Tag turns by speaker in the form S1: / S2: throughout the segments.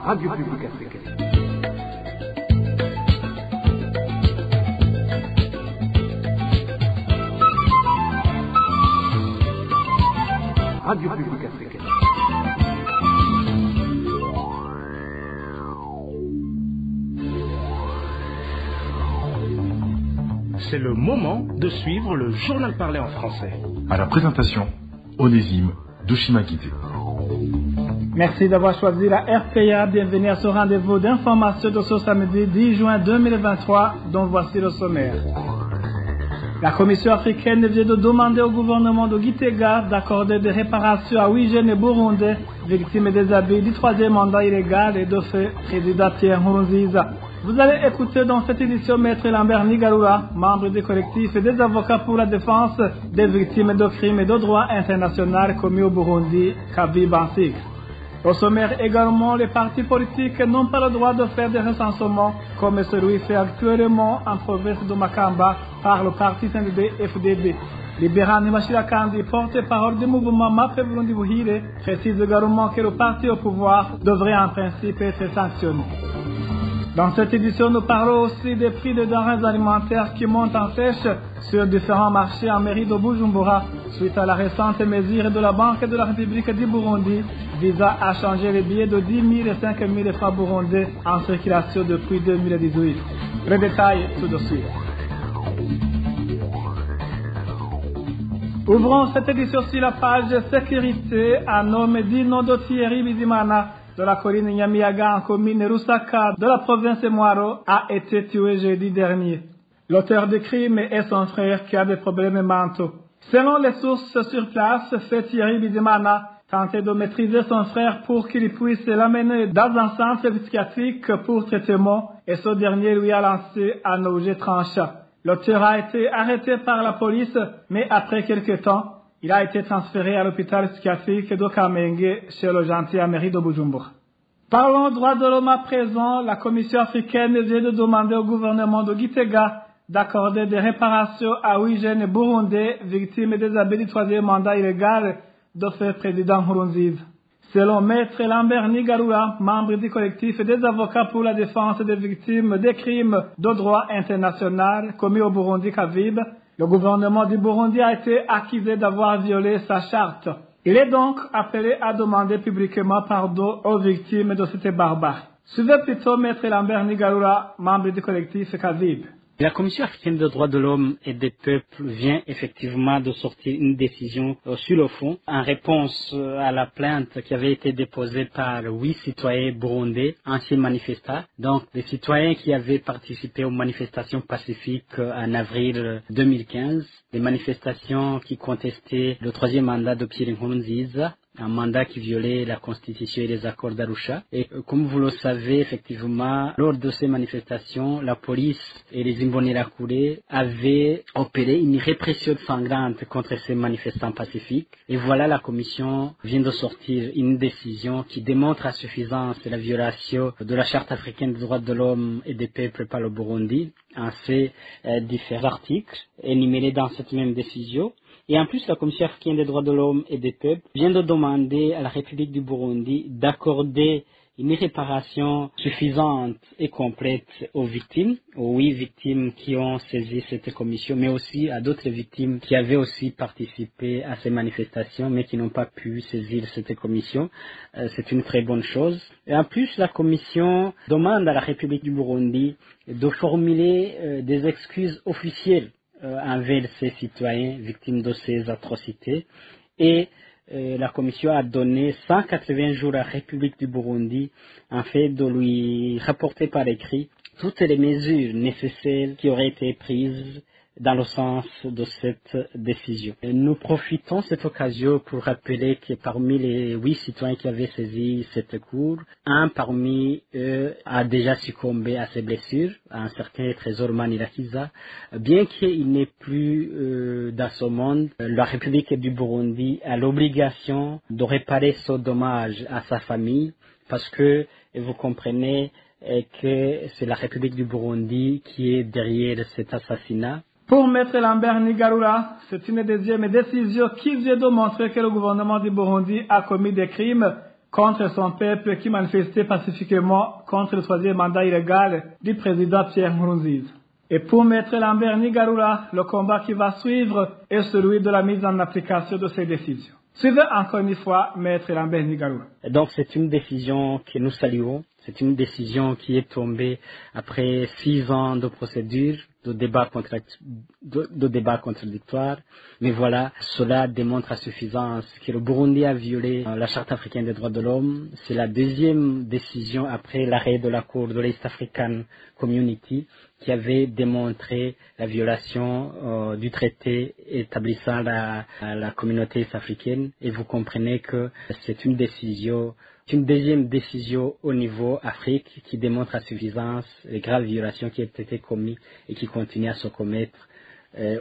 S1: Radio Publique Africaine. Radio Publique Africaine.
S2: C'est le moment de suivre le journal parlé en français.
S3: À la présentation, Onésime Douchimakité.
S4: Merci d'avoir choisi la RPA. Bienvenue à ce rendez-vous d'information de ce samedi 10 juin 2023, dont voici le sommaire. La Commission africaine vient de demander au gouvernement de Gitega d'accorder des réparations à 8 jeunes burundais victimes des abus du troisième mandat illégal et de feu président Pierre Nkurunziza. Vous allez écouter dans cette édition Maître Lambert Nigarura, membre du collectif et des avocats pour la défense des victimes de crimes et de droit international commis au Burundi, Kaviba Bansik. Au sommaire également, les partis politiques n'ont pas le droit de faire des recensements comme celui fait actuellement en province de Makamba par le parti CNDD-FDD. Libéral Nimashira Kandi, porte-parole du mouvement Mapé Burundi Buhire, précise également que le parti au pouvoir devrait en principe être sanctionné. Dans cette édition, nous parlons aussi des prix des denrées alimentaires qui montent en flèche sur différents marchés en mairie de Bujumbura suite à la récente mesure de la Banque de la République du Burundi visant à changer les billets de 10 000 et 5 000 francs burundais en circulation depuis 2018. Les détails tout de suite. Ouvrons cette édition sur la page sécurité en nom de Thierry Bizimana de la colline Nyamiyaga en commune Rusaka de la province Mwaro a été tué jeudi dernier. L'auteur du crime est son frère qui a des problèmes mentaux. Selon les sources sur place, fait Thierry Bizimana tentait de maîtriser son frère pour qu'il puisse l'amener dans un centre psychiatrique pour traitement et ce dernier lui a lancé un objet tranchant. L'auteur a été arrêté par la police, mais après quelques temps, il a été transféré à l'hôpital psychiatrique de Kamenge chez le gentil à mairie de Bujumbura. Parlons droit de l'homme à présent. La Commission africaine vient de demander au gouvernement de Gitega d'accorder des réparations à 8 jeunes burundais victimes des abus du troisième mandat illégal de feu président Nkurunziza. Selon Maître Lambert Nigarura, membre du collectif des avocats pour la défense des victimes des crimes de droit international commis au Burundi Kaviba, le gouvernement du Burundi a été accusé d'avoir violé sa charte. Il est donc appelé à demander publiquement pardon aux victimes de cette barbarie. Suivez plutôt Maître Lambert Nigarura, membre du collectif Kaviba.
S5: La Commission africaine des droits de l'homme et des peuples vient effectivement de sortir une décision sur le fond en réponse à la plainte qui avait été déposée par 8 citoyens burundais, anciens manifestants, donc des citoyens qui avaient participé aux manifestations pacifiques en avril 2015, des manifestations qui contestaient le troisième mandat de Pierre Nkurunziza, un mandat qui violait la Constitution et les accords d'Arusha. Et comme vous le savez, effectivement, lors de ces manifestations, la police et les Imbonerakure avaient opéré une répression sanglante contre ces manifestants pacifiques. Et voilà, la Commission vient de sortir une décision qui démontre à suffisance la violation de la Charte africaine des droits de l'homme et des peuples par le Burundi en ces différents articles énumérés dans cette même décision. Et en plus, la Commission africaine des droits de l'homme et des peuples vient de demander à la République du Burundi d'accorder une réparation suffisante et complète aux victimes, aux 8 victimes qui ont saisi cette commission, mais aussi à d'autres victimes qui avaient aussi participé à ces manifestations, mais qui n'ont pas pu saisir cette commission. C'est une très bonne chose. Et en plus, la Commission demande à la République du Burundi de formuler des excuses officielles envers ces citoyens victimes de ces atrocités et la Commission a donné 180 jours à la République du Burundi en fait de lui rapporter par écrit toutes les mesures nécessaires qui auraient été prises dans le sens de cette décision. Nous profitons de cette occasion pour rappeler que parmi les 8 citoyens qui avaient saisi cette cour, un parmi eux a déjà succombé à ses blessures, un certain Trésor Manirakiza. Bien qu'il n'ait plus dans ce monde, la République du Burundi a l'obligation de réparer ce dommage à sa famille parce que, vous comprenez, que c'est la République du Burundi qui est derrière cet assassinat.
S4: Pour Maître Lambert Nigarura, c'est une deuxième décision qui vient de montrer que le gouvernement du Burundi a commis des crimes contre son peuple qui manifestait pacifiquement contre le troisième mandat illégal du président Pierre Nkurunziza. Et pour Maître Lambert Nigarura, le combat qui va suivre est celui de la mise en application de ces décisions. Suivez encore une fois Maître Lambert Nigarura.
S5: Donc c'est une décision que nous saluons. C'est une décision qui est tombée après 6 ans de procédure, de débat contradictoire. Mais voilà, cela démontre à suffisance que le Burundi a violé la Charte africaine des droits de l'homme. C'est la deuxième décision après l'arrêt de la Cour de l'East African Community qui avait démontré la violation du traité établissant la communauté est-africaine. Et vous comprenez que c'est une deuxième décision au niveau Afrique qui démontre à suffisance les graves violations qui ont été commises et qui continuent à se commettre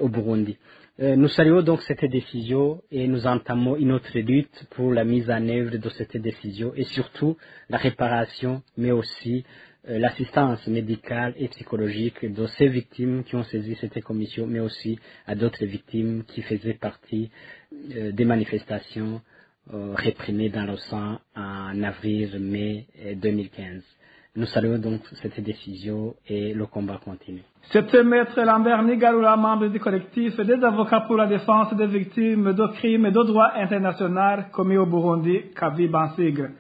S5: au Burundi. Nous saluons donc cette décision et nous entamons une autre lutte pour la mise en œuvre de cette décision et surtout la réparation, mais aussi l'assistance médicale et psychologique de ces victimes qui ont saisi cette commission, mais aussi à d'autres victimes qui faisaient partie des manifestations réprimées dans le sang en avril-mai 2015. Nous saluons donc cette décision et le combat continue.
S4: C'était Maître Lambert Nigarura, membre du collectif des avocats pour la défense des victimes de crimes et de droit international commis au Burundi, Kavi en sigle.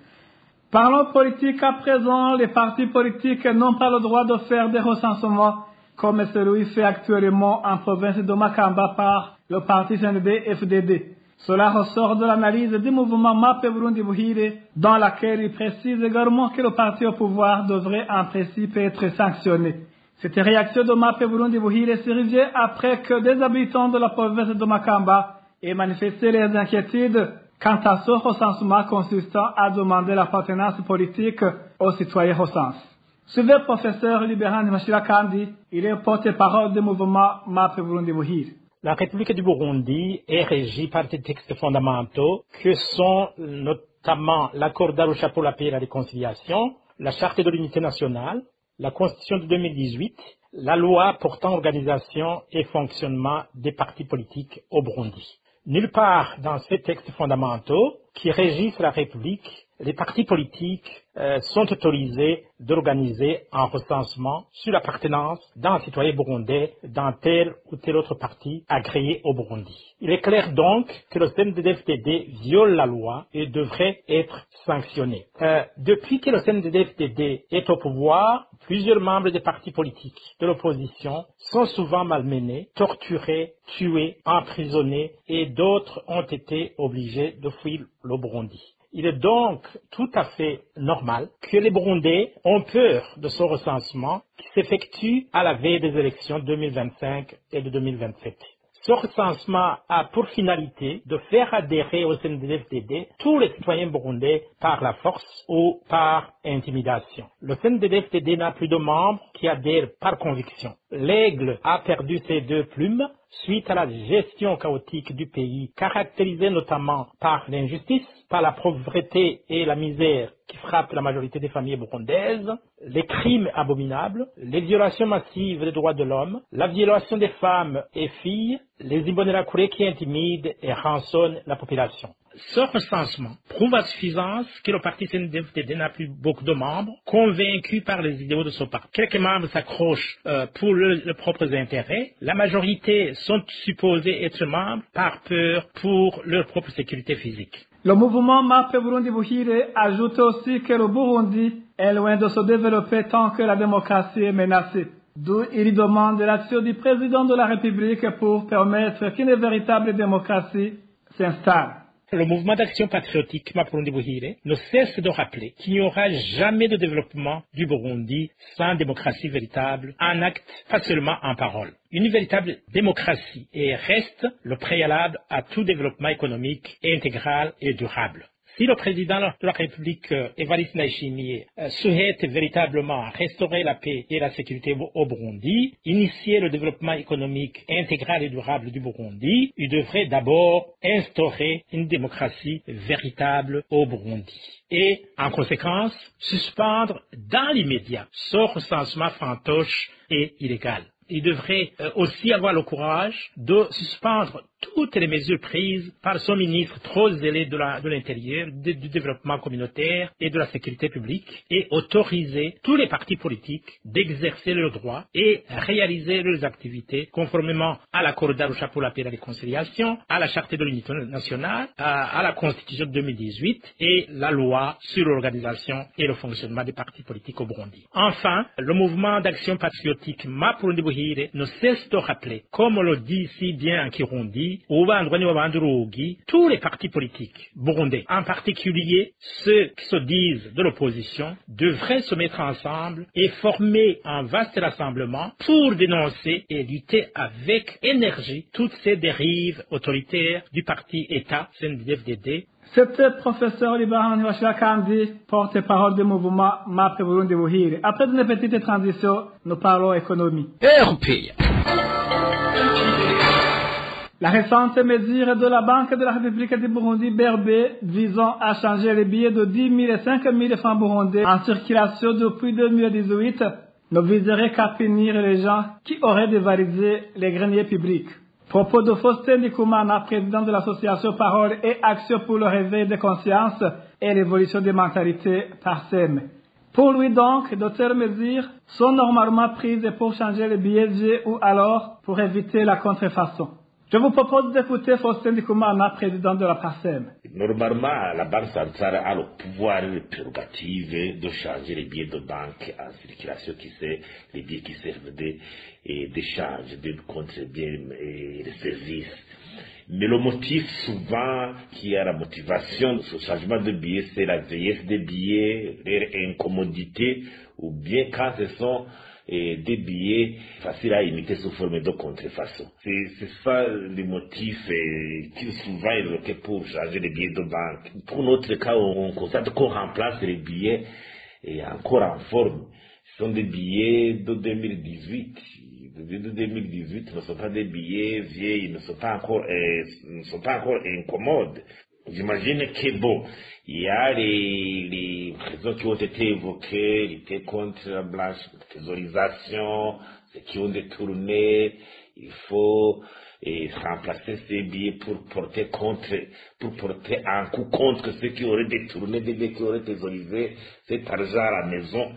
S4: Parlons politique à présent. Les partis politiques n'ont pas le droit de faire des recensements comme celui fait actuellement en province de Makamba par le parti CNDD-FDD. Cela ressort de l'analyse du mouvement MAP Burundi Buhire, dans laquelle il précise également que le parti au pouvoir devrait en principe être sanctionné. Cette réaction de MAP Burundi Buhire survient après que des habitants de la province de Makamba aient manifesté leurs inquiétudes quant à ce recensement consistant à demander l'appartenance politique aux citoyens recensés. Suivez le professeur Libéran Machira Kandi, il est porte-parole du mouvement MAP Burundi Buhire.
S6: La République du Burundi est régie par des textes fondamentaux que sont notamment l'accord d'Arusha pour la paix et la réconciliation, la charte de l'unité nationale, la constitution de 2018, la loi portant organisation et fonctionnement des partis politiques au Burundi. Nulle part dans ces textes fondamentaux qui régissent la République, les partis politiques sont autorisés d'organiser un recensement sur l'appartenance d'un citoyen burundais dans tel ou tel autre parti agréé au Burundi. Il est clair donc que le CNDD-FDD viole la loi et devrait être sanctionné. Depuis que le CNDD-FDD est au pouvoir, plusieurs membres des partis politiques de l'opposition sont souvent malmenés, torturés, tués, emprisonnés et d'autres ont été obligés de fuir le Burundi. Il est donc tout à fait normal que les Burundais ont peur de ce recensement qui s'effectue à la veille des élections 2025 et de 2027. Ce recensement a pour finalité de faire adhérer au CNDD-FDD tous les citoyens burundais par la force ou par intimidation. Le CNDD-FDD n'a plus de membres qui adhèrent par conviction. L'aigle a perdu ses 2 plumes suite à la gestion chaotique du pays, caractérisée notamment par l'injustice, par la pauvreté et la misère qui frappent la majorité des familles burundaises, les crimes abominables, les violations massives des droits de l'homme, la violation des femmes et filles, les Imbonerakure qui intimident et rançonnent la population. Ce recensement prouve à suffisance que le parti CNDD-FDD n'a plus beaucoup de membres, convaincus par les idéaux de ce parti. Quelques membres s'accrochent pour leurs propres intérêts. La majorité sont supposés être membres par peur pour leur propre sécurité physique.
S4: Le mouvement MAP Burundi Buhire ajoute aussi que le Burundi est loin de se développer tant que la démocratie est menacée. D'où il demande l'action du président de la République pour permettre qu'une véritable démocratie s'installe.
S6: Le mouvement d'action patriotique MAP Burundi Buhire ne cesse de rappeler qu'il n'y aura jamais de développement du Burundi sans démocratie véritable, en acte, pas seulement en parole. Une véritable démocratie reste le préalable à tout développement économique intégral et durable. Si le président de la République, Evariste Ndayishimiye, souhaite véritablement restaurer la paix et la sécurité au Burundi, initier le développement économique intégral et durable du Burundi, il devrait d'abord instaurer une démocratie véritable au Burundi. Et, en conséquence, suspendre dans l'immédiat ce recensement fantoche et illégal. il devrait aussi avoir le courage de suspendre toutes les mesures prises par son ministre trop zélé de l'Intérieur, du développement communautaire et de la sécurité publique et autoriser tous les partis politiques d'exercer leurs droits et réaliser leurs activités conformément à l'accord d'Arusha pour la paix et la réconciliation, à la charte de l'unité nationale, à la constitution de 2018 et la loi sur l'organisation et le fonctionnement des partis politiques au Burundi. Enfin, le mouvement d'action patriotique Mapurundi Buhire ne cesse de rappeler, comme le dit si bien en Kirundi, tous les partis politiques burundais, en particulier ceux qui se disent de l'opposition, devraient se mettre ensemble et former un vaste rassemblement pour dénoncer et lutter avec énergie toutes ces dérives autoritaires du parti État CNDD-FDD.
S4: C'était professeur Libahan Hiwashira Kandi, porte-parole du mouvement MAP Burundi Buhire. Après une petite transition, nous parlons économie. La récente mesure de la Banque de la République du Burundi, BRB, visant à changer les billets de 10 000 et 5 000 francs burundais en circulation depuis 2018, ne viserait qu'à punir les gens qui auraient dévalisé les greniers publics. Propos de Faustin Ndikumana, président de l'association Parole et Action pour le réveil des consciences et l'évolution des mentalités PARSEM. Pour lui donc, de telles mesures sont normalement prises pour changer les billets vieux ou alors pour éviter la contrefaçon. Je vous propose d'écouter Faustin Ndikumana, président de la PARSEM.
S7: Normalement, la Banque centrale a le pouvoir et les prérogatives de changer les billets de banque en circulation, qui sont les billets qui servent d'échange, de contre-biens et de services. Mais le motif souvent qui est la motivation de ce changement de billets, c'est la vieillesse des billets, leur incommodité, ou bien quand ce sont des billets faciles à imiter sous forme de contrefaçon. C'est ça le motif qui est souvent évoqué pour changer les billets de banque. Pour notre cas, on constate qu'on remplace les billets encore en forme. Ce sont des billets de 2018. De 2018 ne sont pas des billets vieux, ils ne sont pas encore incommodes. J'imagine que bon, il y a les raisons qui ont été évoquées, lutter contre la blanche thésaurisation, ceux qui ont détourné, il faut remplacer ces billets pour porter un coup contre ceux qui auraient détourné des billets, qui auraient thésaurisé cet argent à la maison.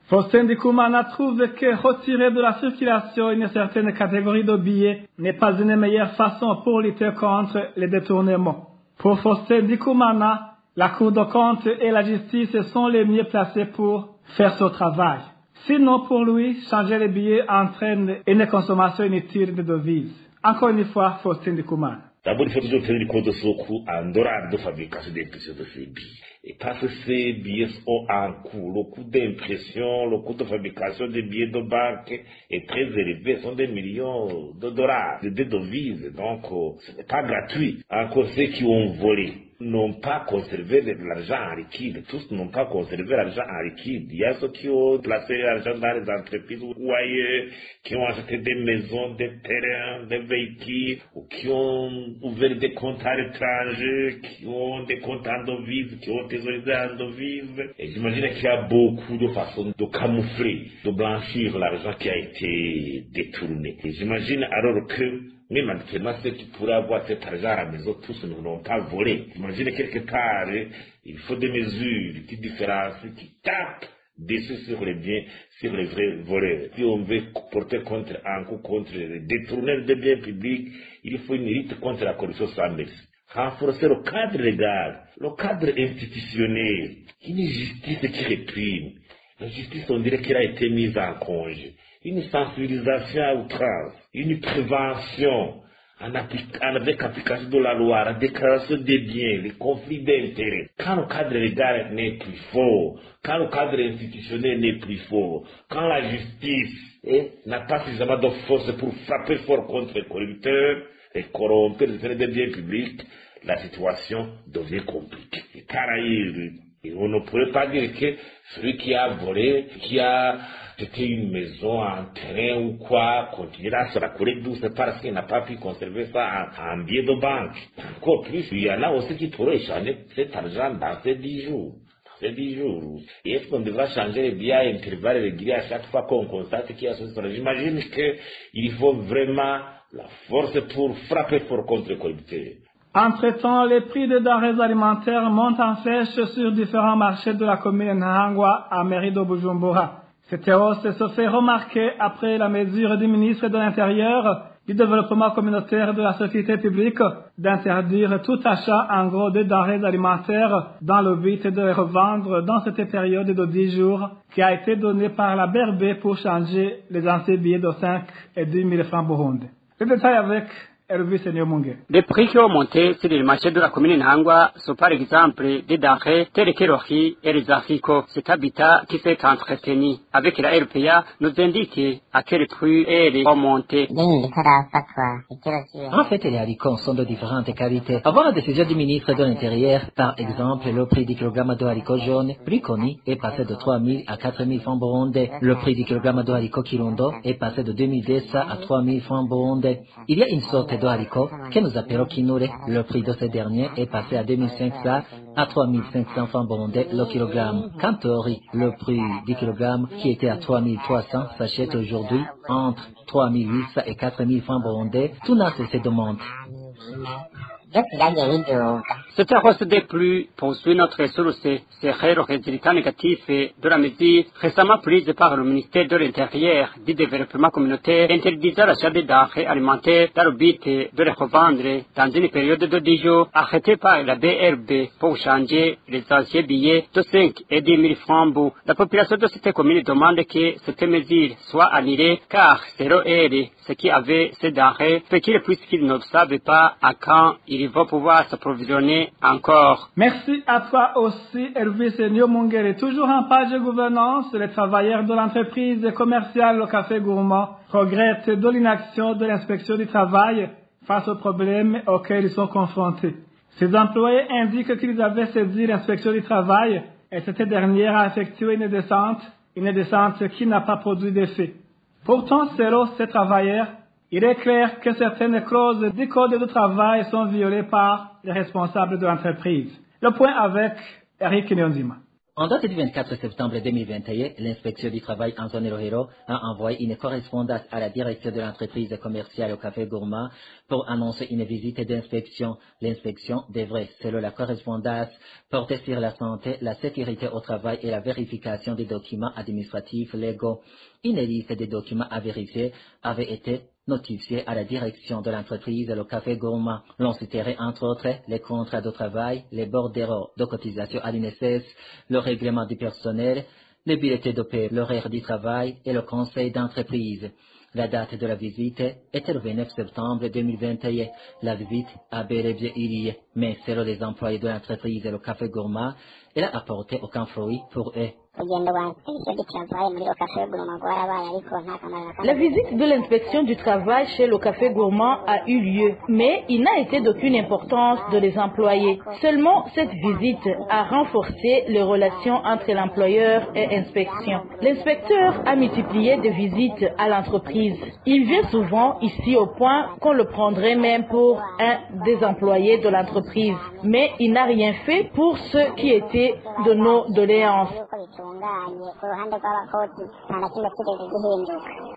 S4: Faustin Ndikumana trouve que retirer de la circulation une certaine catégorie de billets n'est pas une meilleure façon pour lutter contre les détournements. Pour Faustin Ndikumana, la Cour de compte et la justice sont les mieux placés pour faire ce travail. Sinon, pour lui, changer les billets entraîne une consommation inutile de devises. Encore une fois, Faustin Ndikumana.
S7: D'abord, il faut toujours tenir compte de ce coût en dollars de fabrication d'impression de ces billets. Et parce que ces billets ont un coût, le coût d'impression, le coût de fabrication des billets de banque est très élevé, ce sont des millions de dollars, de devises, donc ce n'est pas gratuit. Encore ceux qui ont volé n'ont pas conservé de l'argent en liquide, tous n'ont pas conservé l'argent en liquide. Il y a ceux qui ont placé l'argent dans les entreprises ou ailleurs, qui ont acheté des maisons, des terrains, des véhicules, ou qui ont ouvert des comptes à l'étranger, qui ont des comptes en devises, qui ont thésaurisé en devises. Et j'imagine qu'il y a beaucoup de façons de camoufler, de blanchir l'argent qui a été détourné. Et j'imagine alors que même actuellement, ceux qui pourraient avoir cet argent à la maison, tous ne l'ont pas volé. Imaginez quelque part, il faut des mesures qui différencient, qui tapent dessus sur les biens, sur les vrais voleurs. Si on veut porter un coup contre les détourneurs des biens publics, il faut une lutte contre la corruption sans merci. Renforcer le cadre légal, le cadre institutionnel, une justice qui réprime. La justice, on dirait qu'elle a été mise en congé. Une sensibilisation à outrance, une prévention avec application de la loi, la déclaration des biens, les conflits d'intérêts. Quand le cadre légal n'est plus fort, quand le cadre institutionnel n'est plus fort, quand la justice n'a pas suffisamment de force pour frapper fort contre les corrupteurs, les corrompus, les des biens publics, la situation devient compliquée. Et on ne pourrait pas dire que celui qui a volé, qui a c'était une maison, un terrain ou quoi, continuera à se la couler douce parce qu'il n'a pas pu conserver ça en billet de banque. Encore plus, il y en a aussi qui pourraient échanger cet argent dans ces 10 jours. c'est 10 jours. Et est-ce qu'on devra changer les billets à intervalles réguliers à chaque fois qu'on constate qu'il y a ce problème? J'imagine qu'il faut vraiment la force pour frapper fort contre le corrupteur.
S4: Entre-temps, les prix des denrées alimentaires montent en flèche sur différents marchés de la commune Nahangwa à mairie de Bujumbura. Cette hausse se fait remarquer après la mesure du ministre de l'Intérieur, du Développement communautaire de la Société publique d'interdire tout achat en gros de denrées alimentaires dans le but de les revendre dans cette période de 10 jours qui a été donnée par la BRB pour changer les anciens billets de 5 et 10 000 francs burundais. Le détail avec Elvis Nyomungere.
S5: Les prix qui ont monté sur le marché de la commune Nahangwa sont par exemple des denrées telles que le riz et les haricots. Cet habitat qui s'est entretenu avec la RPA nous indique à quel prix elle est monté.
S8: En fait, les haricots sont de différentes qualités. Avant la décision du ministre de l'Intérieur, par exemple, le prix du kilogramme de haricots jaunes, plus connu, est passé de 3 000 à 4 000 francs burundais. Le prix du kilogramme de haricots kirundo est passé de 2200 à 3 000 francs burundais. Il y a une sorte de haricots que nous appelons kinure. Le prix de ces derniers est passé à 2500 à 3500 francs burundais le kilogramme. Quant au riz, le prix du kilogramme qui était à 3300 s'achète aujourd'hui entre 3800 et 4000 francs burundais. Tout n'a cessé de monter.
S5: Cette hausse des prix poursuit notre source. C'est le résultat négatif de la mesure récemment prise par le ministère de l'Intérieur du Développement communautaire interdisant l'achat des denrées alimentaires dans le but de les revendre dans une période de 10 jours arrêtée par la BRB pour changer les anciens billets de 5 et 10 000 francs. La population de cette commune demande que cette mesure soit annulée car selon elle, ceux qui avaient ces denrées spéculent puisqu'ils ne savent pas à quand ils vont pouvoir s'approvisionner encore.
S4: Merci à toi aussi, Elvis Nyomungere. Toujours en page de gouvernance, les travailleurs de l'entreprise commerciale Le Café Gourmand regrettent de l'inaction de l'inspection du travail face aux problèmes auxquels ils sont confrontés. Ces employés indiquent qu'ils avaient saisi l'inspection du travail et cette dernière a effectué une descente qui n'a pas produit d'effet. Pourtant, selon ces travailleurs, il est clair que certaines clauses du code de travail sont violées par les responsables de l'entreprise. Le point avec Eric Nyonzima.
S8: En date du 24 septembre 2021, l'inspection du travail en zone Rohero a envoyé une correspondance à la direction de l'entreprise commerciale au Café Gourmand pour annoncer une visite d'inspection. L'inspection devrait, selon la correspondance, porter sur la santé, la sécurité au travail et la vérification des documents administratifs légaux. Une liste des documents à vérifier avait été notifié à la direction de l'entreprise Le Café Gourmand. L'on citerait entre autres les contrats de travail, les bordereaux de cotisation à l'INSS, le règlement du personnel, les bulletins de paie, l'horaire du travail et le conseil d'entreprise. La date de la visite était le 29 septembre 2021. La visite a bel et bien eu lieu, mais selon les employés de l'entreprise Le Café Gourmand, elle a apporté aucun fruit pour eux.
S9: La visite de l'inspection du travail chez le Café Gourmand a eu lieu, mais il n'a été d'aucune importance de les employés. Seulement, cette visite a renforcé les relations entre l'employeur et l'inspection. L'inspecteur a multiplié des visites à l'entreprise. Il vient souvent ici au point qu'on le prendrait même pour un des employés de l'entreprise, mais il n'a rien fait pour ce qui était de nos doléances.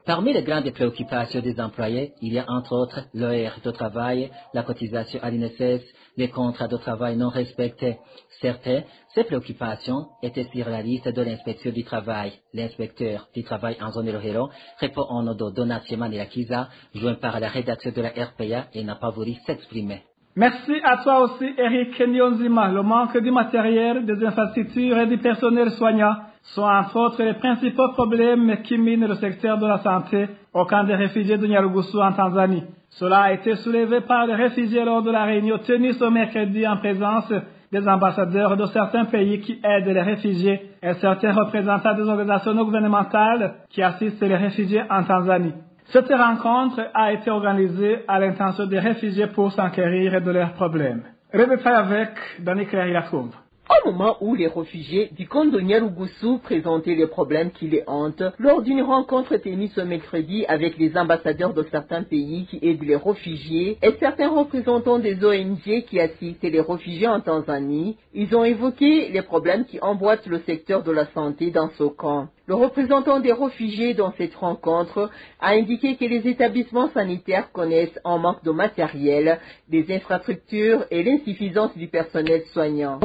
S8: Parmi les grandes préoccupations des employés, il y a entre autres l'horaire de travail, la cotisation à l'INSS, les contrats de travail non respectés. Certaines, ces préoccupations étaient sur la liste de l'inspection du travail. L'inspecteur du travail en zone Rohero répond au nom de Donatien Manilakiza, joint par la rédaction de la RPA et n'a pas voulu s'exprimer.
S4: Merci à toi aussi, Eric Nyonzima. Le manque du matériel, des infrastructures et du personnel soignant sont entre autres les principaux problèmes qui minent le secteur de la santé au camp des réfugiés de Nyarugusu en Tanzanie. Cela a été soulevé par les réfugiés lors de la réunion tenue ce mercredi en présence des ambassadeurs de certains pays qui aident les réfugiés et certains représentants des organisations non gouvernementales qui assistent les réfugiés en Tanzanie. Cette rencontre a été organisée à l'intention des réfugiés pour s'enquérir de leurs problèmes. Le détail avec Dani Claire Yacoub.
S10: Au moment où les réfugiés du camp de Nyarugusu présentaient les problèmes qui les hantent, lors d'une rencontre tenue ce mercredi avec les ambassadeurs de certains pays qui aident les réfugiés et certains représentants des ONG qui assistent les réfugiés en Tanzanie, ils ont évoqué les problèmes qui emboîtent le secteur de la santé dans ce camp. Le représentant des réfugiés dans cette rencontre a indiqué que les établissements sanitaires connaissent un manque de matériel, des infrastructures et l'insuffisance du personnel soignant.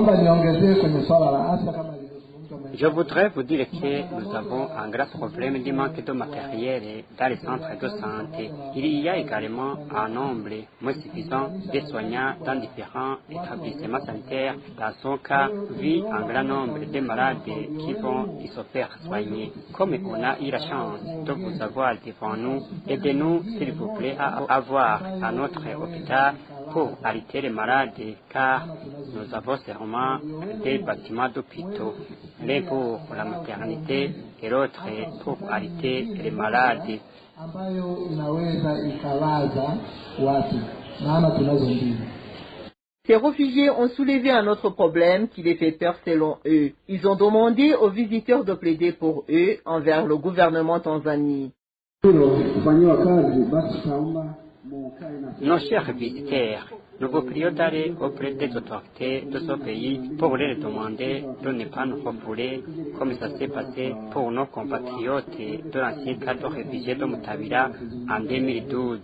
S5: Je voudrais vous dire que nous avons un grave problème de manque de matériel dans les centres de santé. Il y a également un nombre moins suffisant de soignants dans différents établissements sanitaires. Dans ce cas, vu un grand nombre de malades qui vont se faire soigner. Comme on a eu la chance de vous avoir devant nous, aidez-nous s'il vous plaît à avoir à notre hôpital pour arrêter les malades, car nous avons seulement des bâtiments d'hôpitaux, l'un pour la maternité et l'autre pour arrêter les malades.
S10: Ces réfugiés ont soulevé un autre problème qui les fait peur selon eux. Ils ont demandé aux visiteurs de plaider pour eux envers le gouvernement tanzanien.
S5: Nos chers visiteurs, nous vous prions d'aller auprès des autorités de ce pays pour leur demander de ne pas nous refouler comme ça s'est passé pour nos compatriotes de l'ancien camp de réfugiés de Mutabira en 2012.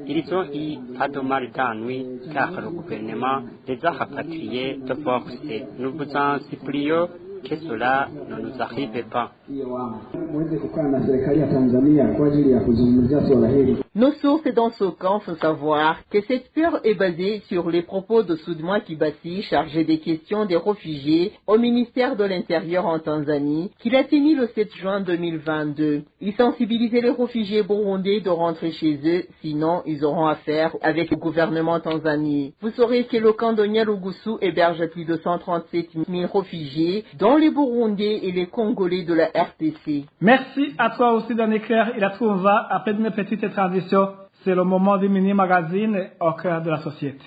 S5: Ils ont eu pas de mal d'ennui car le gouvernement les a rapatriés de force. Nous vous en supplions que cela ne nous arrive pas.
S10: Nos sources dans ce camp font savoir que cette peur est basée sur les propos de Soudmois Kibasi, chargé des questions des réfugiés au ministère de l'Intérieur en Tanzanie, qu'il a tenu le 7 juin 2022. Il sensibilisait les réfugiés burundais de rentrer chez eux, sinon ils auront affaire avec le gouvernement tanzanien. Vous saurez que le camp de Nyarugusu héberge plus de 137 000 réfugiés, dont les Burundais et les Congolais de la RTC.
S4: Merci à toi aussi, Danny Claire. Il a trouvé on va, après une petite transition, c'est le moment du mini-magazine au cœur de la société.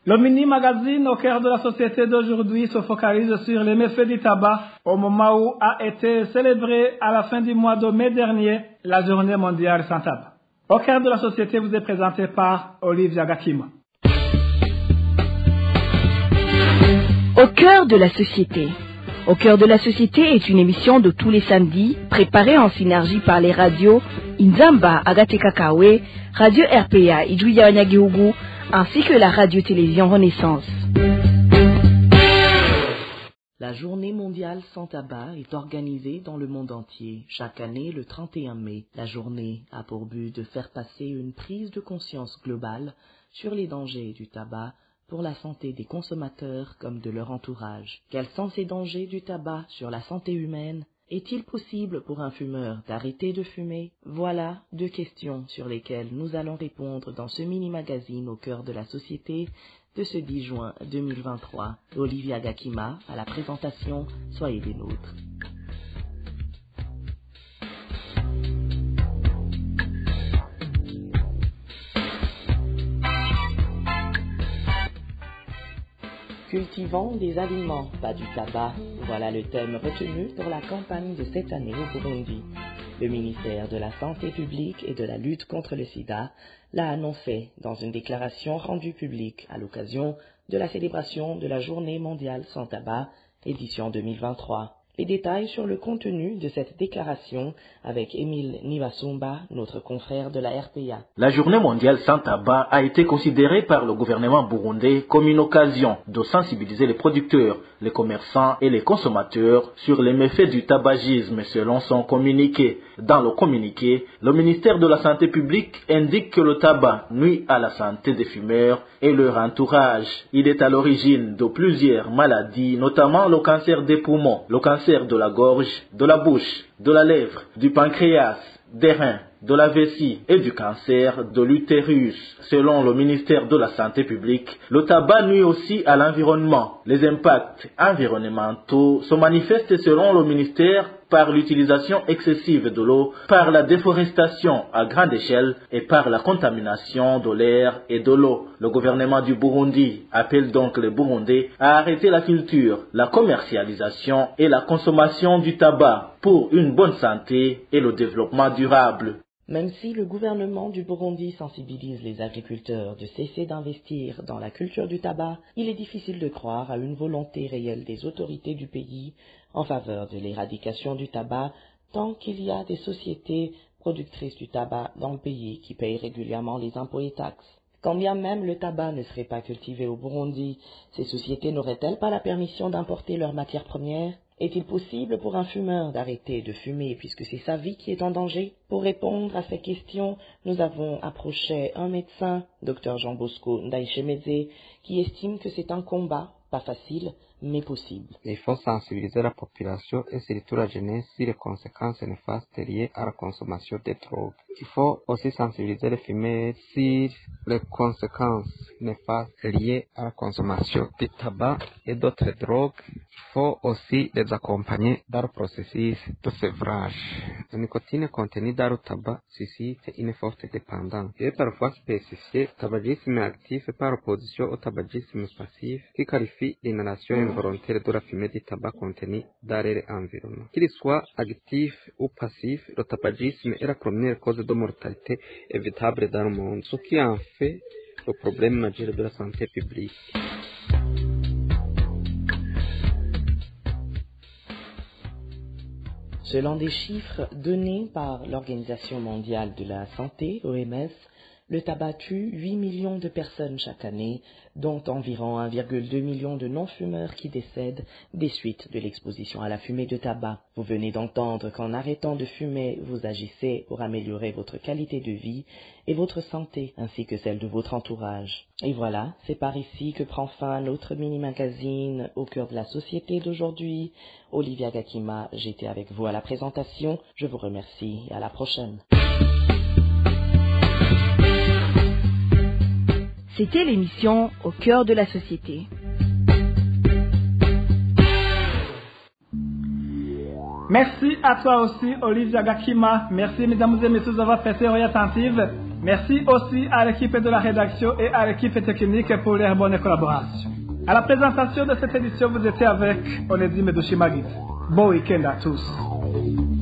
S4: Le mini-magazine au cœur de la société d'aujourd'hui se focalise sur les méfaits du tabac au moment où a été célébrée à la fin du mois de mai dernier la journée mondiale sans tabac. Au cœur de la société vous est présenté par Olivia Gakima.
S11: Au cœur de la société. Au cœur de la société est une émission de tous les samedis, préparée en synergie par les radios Inzamba, Agatekakawe, Radio RPA, Ijuya Wanyagihugu, ainsi que la radio-télévision Renaissance.
S12: La journée mondiale sans tabac est organisée dans le monde entier, chaque année le 31 mai. La journée a pour but de faire passer une prise de conscience globale sur les dangers du tabac pour la santé des consommateurs comme de leur entourage. Quels sont ces dangers du tabac sur la santé humaine? Est-il possible pour un fumeur d'arrêter de fumer? Voilà 2 questions sur lesquelles nous allons répondre dans ce mini-magazine au cœur de la société de ce 10 juin 2023. Olivia Gakima à la présentation, soyez des nôtres. Cultivons des aliments, pas du tabac. Voilà le thème retenu pour la campagne de cette année au Burundi. Le ministère de la Santé publique et de la lutte contre le sida l'a annoncé dans une déclaration rendue publique à l'occasion de la célébration de la Journée mondiale sans tabac, édition 2023. Les détails sur le contenu de cette déclaration avec Émile Nibasumba, notre confrère de la RPA.
S13: La Journée mondiale sans tabac a été considérée par le gouvernement burundais comme une occasion de sensibiliser les producteurs, les commerçants et les consommateurs sur les méfaits du tabagisme selon son communiqué. Dans le communiqué, le ministère de la Santé publique indique que le tabac nuit à la santé des fumeurs et leur entourage. Il est à l'origine de plusieurs maladies, notamment le cancer des poumons, le cancer de la gorge, de la bouche, de la lèvre, du pancréas, des reins de la vessie et du cancer de l'utérus. Selon le ministère de la Santé publique, le tabac nuit aussi à l'environnement. Les impacts environnementaux se manifestent selon le ministère par l'utilisation excessive de l'eau, par la déforestation à grande échelle et par la contamination de l'air et de l'eau. Le gouvernement du Burundi appelle donc les Burundais à arrêter la culture, la commercialisation et la consommation du tabac pour une bonne santé et le développement durable.
S12: Même si le gouvernement du Burundi sensibilise les agriculteurs de cesser d'investir dans la culture du tabac, il est difficile de croire à une volonté réelle des autorités du pays en faveur de l'éradication du tabac tant qu'il y a des sociétés productrices du tabac dans le pays qui payent régulièrement les impôts et taxes. Quand bien même le tabac ne serait pas cultivé au Burundi, ces sociétés n'auraient-elles pas la permission d'importer leurs matières premières ? Est-il possible pour un fumeur d'arrêter de fumer puisque c'est sa vie qui est en danger? Pour répondre à ces questions, nous avons approché un médecin, Dr Jean Bosco Ndaïchemeze, qui estime que c'est un combat, pas facile, mais possible.
S14: Il faut sensibiliser la population et surtout la jeunesse sur les conséquences néfastes liées à la consommation de drogues. Il faut aussi sensibiliser les fumeurs sur les conséquences néfastes liées à la consommation de tabac et d'autres drogues. Il faut aussi les accompagner dans le processus de sevrage. La nicotine contenue dans le tabac suscite une forte dépendance. Il est parfois spécifié tabagisme actif par opposition au tabagisme passif qui qualifie l'inhalation involontaire de la fumée du tabac contenu dans l'air environnant. Qu'il soit actif ou passif, le tabagisme est la première cause de mortalité évitable dans le monde, ce qui en fait le problème majeur de la santé publique.
S12: Selon des chiffres donnés par l'Organisation mondiale de la santé, OMS, le tabac tue 8 millions de personnes chaque année, dont environ 1,2 million de non-fumeurs qui décèdent des suites de l'exposition à la fumée de tabac. Vous venez d'entendre qu'en arrêtant de fumer, vous agissez pour améliorer votre qualité de vie et votre santé, ainsi que celle de votre entourage. Et voilà, c'est par ici que prend fin notre mini-magazine au cœur de la société d'aujourd'hui. Olivia Gakima, j'étais avec vous à la présentation. Je vous remercie et à la prochaine.
S11: C'était l'émission Au cœur de la société.
S4: Merci à toi aussi, Olivia Gakima. Merci, mesdames et messieurs, d'avoir prêté oreille attentive. Merci aussi à l'équipe de la rédaction et à l'équipe technique pour leur bonne collaboration. À la présentation de cette édition, vous étiez avec Onésime Dushimagit. Bon week-end à tous.